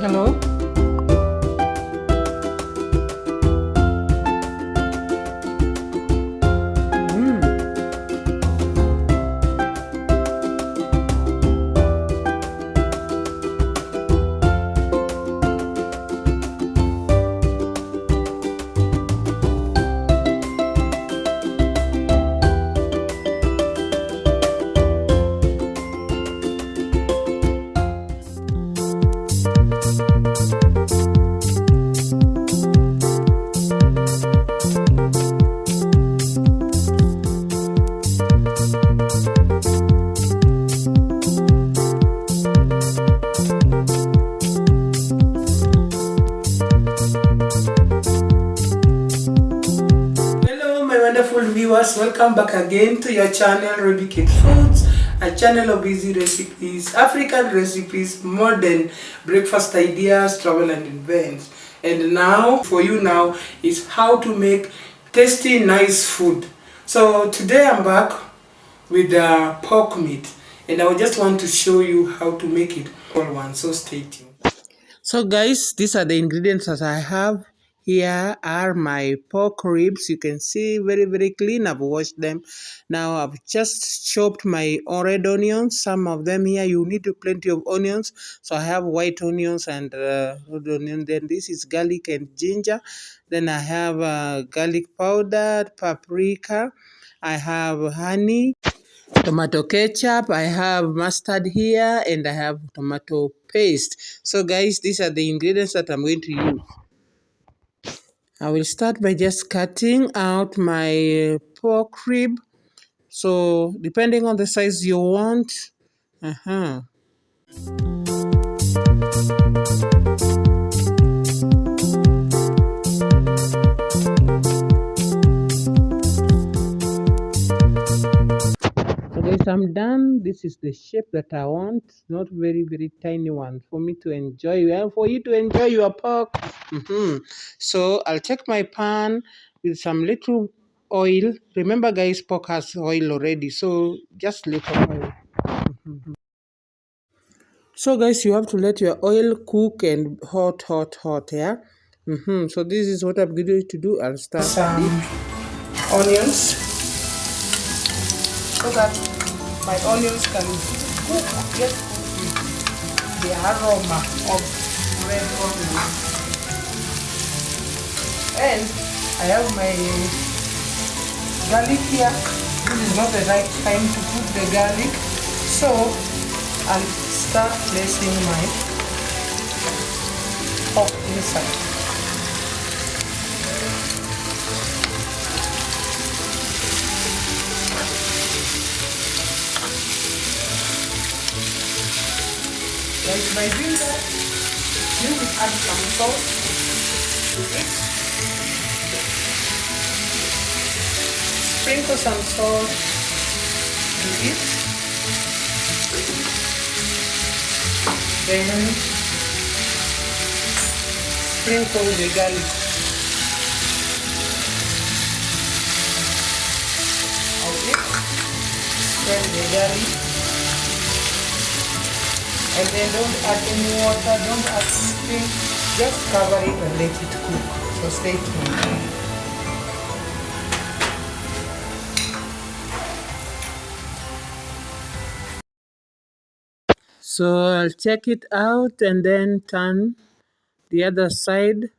Hello. Mm. Hello, my wonderful viewers. Welcome back again to your channel, Ruby Kid Foods, a channel of easy recipes, African recipes, modern breakfast ideas, travel and events. And now, for you now, is how to make tasty, nice food. So today I'm back with pork meat, and I just want to show you how to make it all one. So stay tuned. So guys, these are the ingredients that I have. Here are my pork ribs. You can see very clean. I've washed them. Now I've just chopped my red onions. Some of them here you need plenty of onions. So I have white onions and red onion. Then this is garlic and ginger. Then I have garlic powder, paprika. I have honey, tomato ketchup, I have mustard here, and I have tomato paste. So guys, these are the ingredients that I'm going to use. I will start by just cutting out my pork rib. So depending on the size you want. uh-huh. So guys, I'm done. This is the shape that I want. Not very tiny one for me to enjoy and for you to enjoy your pork. So I'll take my pan with some little oil. Remember guys, pork has oil already, so just little oil. So guys, you have to let your oil cook and hot, yeah. So this is what I'm going to do. I'll start some onions so that my onions can cook, get cooked with the aroma of red onions. And I have my garlic here. This is not the right time to put the garlic, so I'll start placing my pork inside. Like by doing that, you will add some salt to it. Sprinkle some salt to it. Then sprinkle the garlic. Okay. Spread the garlic. And then don't add any water, don't add anything, just cover it and let it cook. So stay tuned. So I'll check it out and then turn the other side.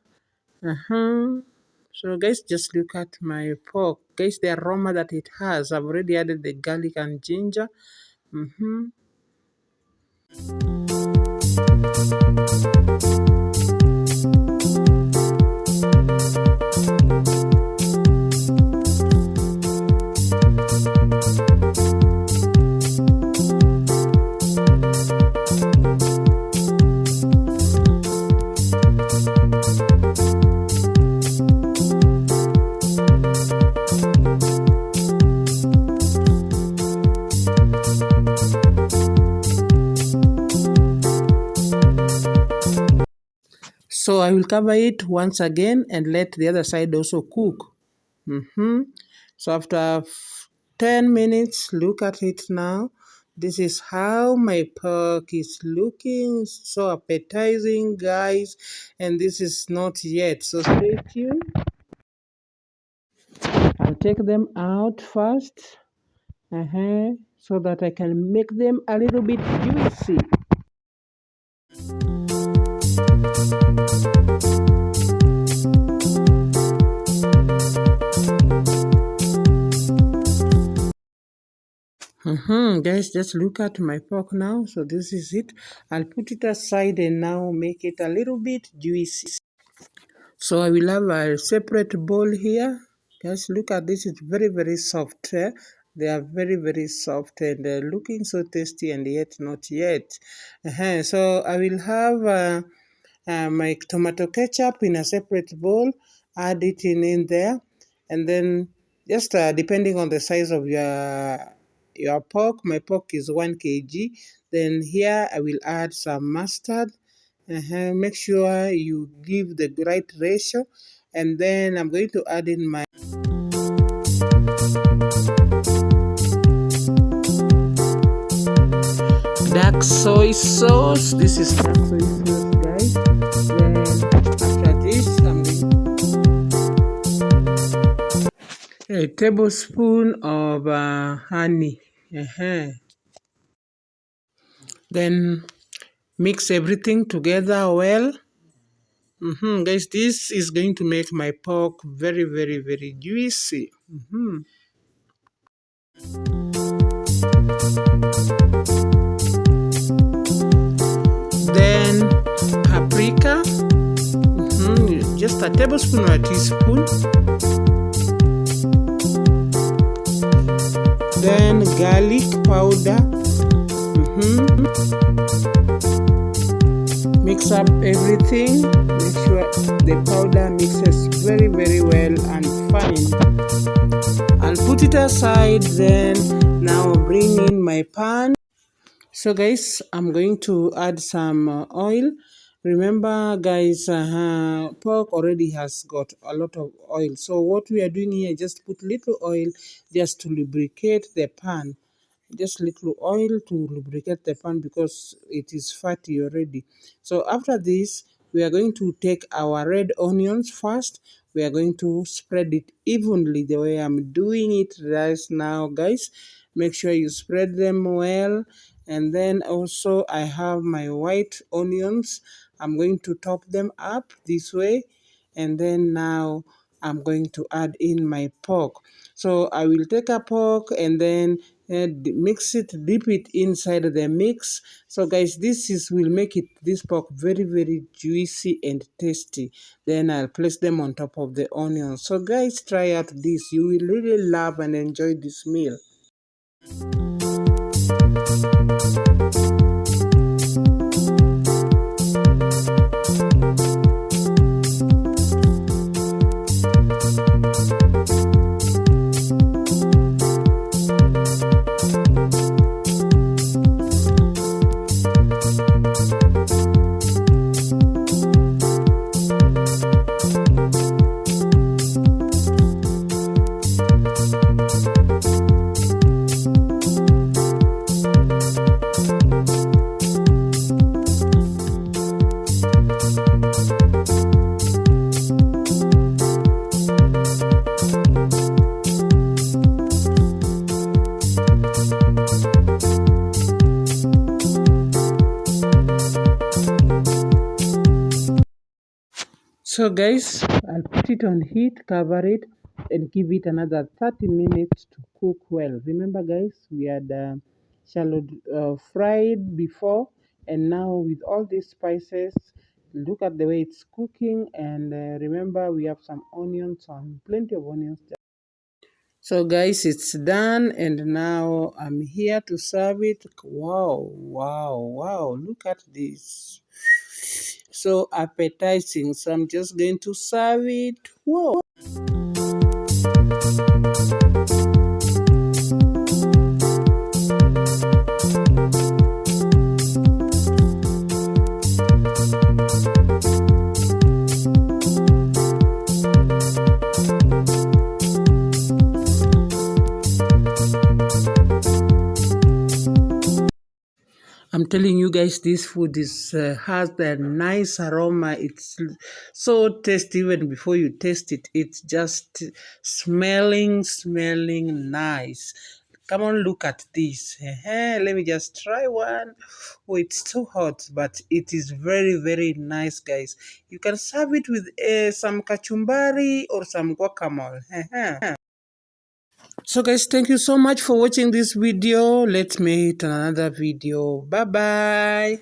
So guys, just look at my pork. Guys, the aroma that it has. I've already added the garlic and ginger. So I will cover it once again and let the other side also cook. So after 10 minutes, look at it now. This is how my pork is looking, so appetizing, guys. And this is not yet, so stay tuned. I'll take them out first, so that I can make them a little bit juicy. Guys, just look at my pork now. So this is it. I'll put it aside and now make it a little bit juicy. So I will have a separate bowl here. Guys, look at this. It's very, very soft. They are very, very soft and looking so tasty, and yet not yet. So I will have my tomato ketchup in a separate bowl. Add it in there, and then just depending on the size of your pork. My pork is 1 kg. Then here I will add some mustard. Make sure you give the right ratio, and then I'm going to add in my dark soy sauce. This is dark soy sauce, guys. Then after this, I'm going a tablespoon of honey. Then mix everything together well. Guys, this is going to make my pork very, very, very juicy. Then paprika, just a tablespoon or a teaspoon. Then garlic powder. Mix up everything. Make sure the powder mixes very, very well and fine. I'll put it aside. Then now bring in my pan. So guys, I'm going to add some oil. Remember guys, pork already has got a lot of oil. So what we are doing here, just put little oil just to lubricate the pan. Just little oil to lubricate the pan because it is fatty already. So after this, we are going to take our red onions first. We are going to spread it evenly the way I'm doing it right now, guys. Make sure you spread them well. And then also I have my white onions. I'm going to top them up this way. And then now I'm going to add in my pork. So I will take a pork and then mix it, dip it inside the mix. So guys, will make this pork very, very juicy and tasty. Then I'll place them on top of the onions. So guys, try out this. You will really love and enjoy this meal. So guys, I'll put it on heat, cover it, and give it another 30 minutes to cook well. Remember guys, we had shallow fried before, and now with all these spices, look at the way it's cooking. And remember, we have some onions on, plenty of onions. So guys, it's done, and now I'm here to serve it. Wow, wow, wow, look at this. So appetizing. So I'm just going to serve it. Whoa. telling you guys, this food is has a nice aroma. It's so tasty. Even before you taste it, it's just smelling nice. Come on, look at this. Let me just try one. Oh, it's too hot, but it is very nice, guys. You can serve it with some kachumbari or some guacamole. So guys, thank you so much for watching this video. Let's meet on another video. Bye bye.